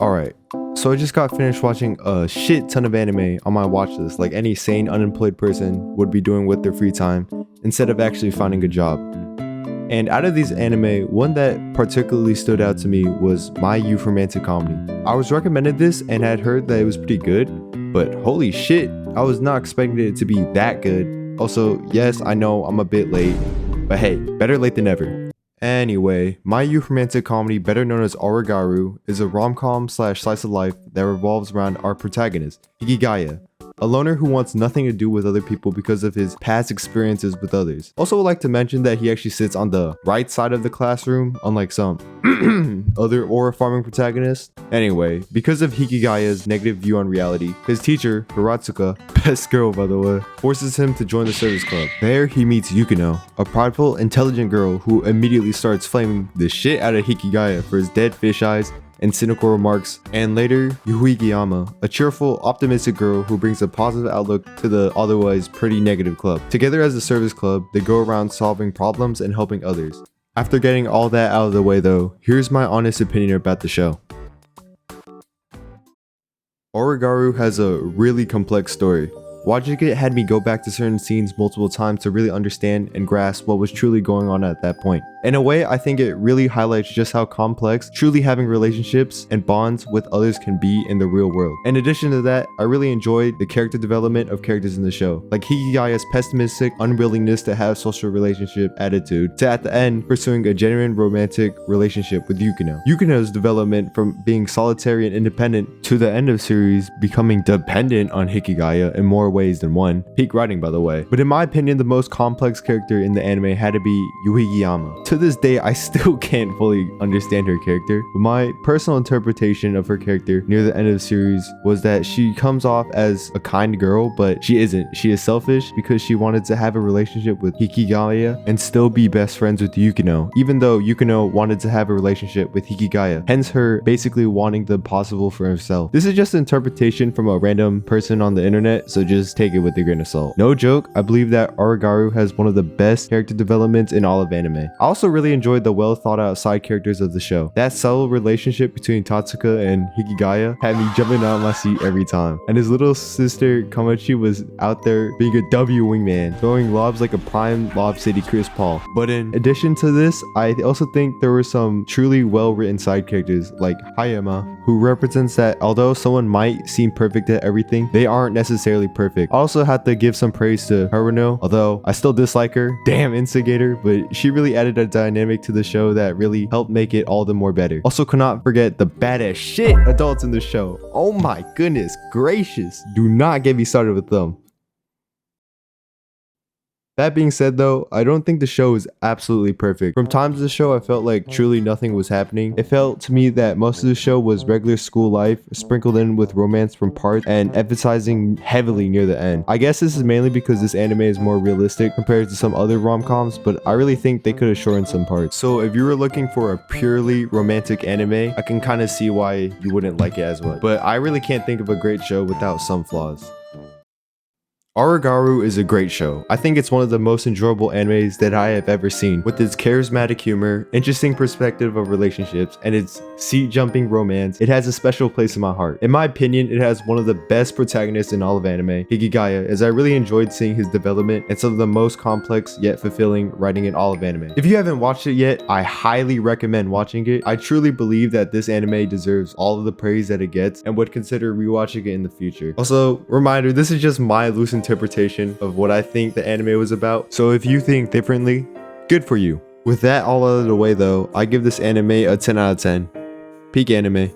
Alright, so I just got finished watching a shit ton of anime on my watch list, like any sane unemployed person would be doing with their free time, instead of actually finding a job. And out of these anime, one that particularly stood out to me was My Youth Romantic Comedy. I was recommended this and had heard that it was pretty good, but holy shit, I was not expecting it to be that good. Also, yes, I know I'm a bit late, but hey, better late than never. Anyway, My Youth Romantic Comedy, better known as Origaru, is a rom-com slash slice of life that revolves around our protagonist, Hikigaya, a loner who wants nothing to do with other people because of his past experiences with others. Also would like to mention that he actually sits on the right side of the classroom, unlike some other aura farming protagonists. Anyway, because of Hikigaya's negative view on reality, his teacher, Hiratsuka, best girl by the way, forces him to join the service club. There he meets Yukino, a prideful, intelligent girl who immediately starts flaming the shit out of Hikigaya for his dead fish eyes and cynical remarks, and later Yuhigiyama, a cheerful, optimistic girl who brings a positive outlook to the otherwise pretty negative club. Together as a service club, they go around solving problems and helping others. After getting all that out of the way though, here's my honest opinion about the show. Origaru has a really complex story. Watching it had me go back to certain scenes multiple times to really understand and grasp what was truly going on at that point. In a way, I think it really highlights just how complex truly having relationships and bonds with others can be in the real world. In addition to that, I really enjoyed the character development of characters in the show, like Hikigaya's pessimistic unwillingness to have social relationship attitude, to at the end pursuing a genuine romantic relationship with Yukino. Yukino's development from being solitary and independent to the end of series becoming dependent on Hikigaya in more ways than one. Peak writing, by the way. But in my opinion, the most complex character in the anime had to be Yuhigiyama. To this day, I still can't fully understand her character, but my personal interpretation of her character near the end of the series was that she comes off as a kind girl, but she isn't. She is selfish because she wanted to have a relationship with Hikigaya and still be best friends with Yukino, even though Yukino wanted to have a relationship with Hikigaya, hence her basically wanting the possible for herself. This is just an interpretation from a random person on the internet, so just take it with a grain of salt. No joke, I believe that Origaru has one of the best character developments in all of anime. I also really enjoyed the well thought out side characters of the show. That subtle relationship between Tatsuka and Hikigaya had me jumping out of my seat every time. And his little sister Kamachi was out there being a W wingman, throwing lobs like a prime Lob City Chris Paul. But in addition to this, I also think there were some truly well written side characters like Hayama, who represents that although someone might seem perfect at everything, they aren't necessarily perfect. I also have to give some praise to Haruno, although I still dislike her, damn instigator, but she really added a dynamic to the show that really helped make it all the more better. Also cannot forget the badass shit adults in the show. Oh my goodness gracious, do not get me started with them. That being said though, I don't think the show is absolutely perfect. From times of the show, I felt like truly nothing was happening. It felt to me that most of the show was regular school life, sprinkled in with romance from parts and emphasizing heavily near the end. I guess this is mainly because this anime is more realistic compared to some other rom-coms, but I really think they could have shortened some parts. So if you were looking for a purely romantic anime, I can kind of see why you wouldn't like it as much. But I really can't think of a great show without some flaws. Origaru is a great show. I think it's one of the most enjoyable animes that I have ever seen. With its charismatic humor, interesting perspective of relationships, and its seat-jumping romance, it has a special place in my heart. In my opinion, it has one of the best protagonists in all of anime, Hikigaya, as I really enjoyed seeing his development and some of the most complex yet fulfilling writing in all of anime. If you haven't watched it yet, I highly recommend watching it. I truly believe that this anime deserves all of the praise that it gets and would consider rewatching it in the future. Also, reminder, this is just my loose interpretation of what I think the anime was about, so if you think differently, good for you. With that all out of the way though, I give this anime a 10 out of 10. Peak anime.